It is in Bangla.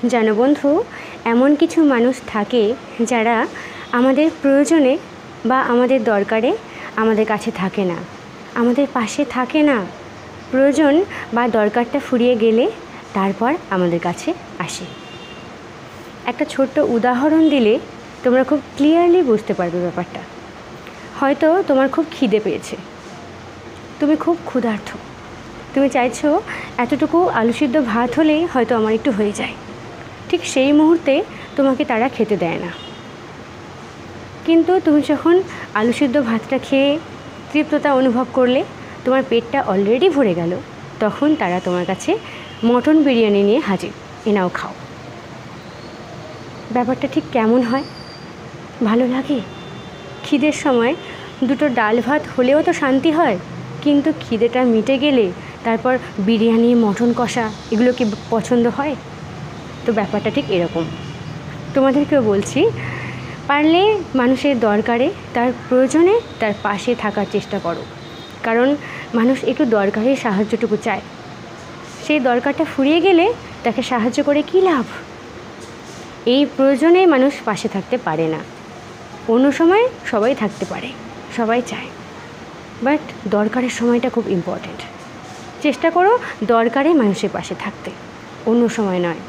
জানো বন্ধু, এমন কিছু মানুষ থাকে যারা আমাদের প্রয়োজনে বা আমাদের দরকারে আমাদের কাছে থাকে না, আমাদের পাশে থাকে না। প্রয়োজন বা দরকারটা ফুরিয়ে গেলে তারপর আমাদের কাছে আসে। একটা ছোট্ট উদাহরণ দিলে তোমরা খুব ক্লিয়ারলি বুঝতে পারবে ব্যাপারটা। হয়তো তোমার খুব খিদে পেয়েছে, তুমি খুব ক্ষুধার্ত, তুমি চাইছো এতটুকু আলু সিদ্ধ ভাত হলেই হয়তো আমার একটু হয়ে যায়। ঠিক সেই মুহূর্তে তোমাকে তারা খেতে দেয় না, কিন্তু তুমি যখন আলু সিদ্ধ ভাতটা খেয়ে তৃপ্ততা অনুভব করলে, তোমার পেটটা অলরেডি ভরে গেল, তখন তারা তোমার কাছে মটন বিরিয়ানি নিয়ে হাজির, এনাও খাও। ব্যাপারটা ঠিক কেমন হয়? ভালো লাগে? খিদের সময় দুটো ডাল ভাত হলেও তো শান্তি হয়, কিন্তু খিদেটা মিটে গেলে তারপর বিরিয়ানি, মটন কষা এগুলো কি পছন্দ হয়? তো ব্যাপারটা ঠিক এরকম। তোমাদেরকেও বলছি, পারলে মানুষের দরকারে, তার প্রয়োজনে তার পাশে থাকার চেষ্টা করো। কারণ মানুষ একটু দরকারি সাহায্যটুকু চায়। সেই দরকারটা ফুরিয়ে গেলে তাকে সাহায্য করে কী লাভ? এই প্রয়োজনে মানুষ পাশে থাকতে পারে না। অন্য সময় সবাই থাকতে পারে, সবাই চায়, বাট দরকারের সময়টা খুব ইম্পর্ট্যান্ট। চেষ্টা করো দরকারে মানুষের পাশে থাকতে, অন্য সময় নয়।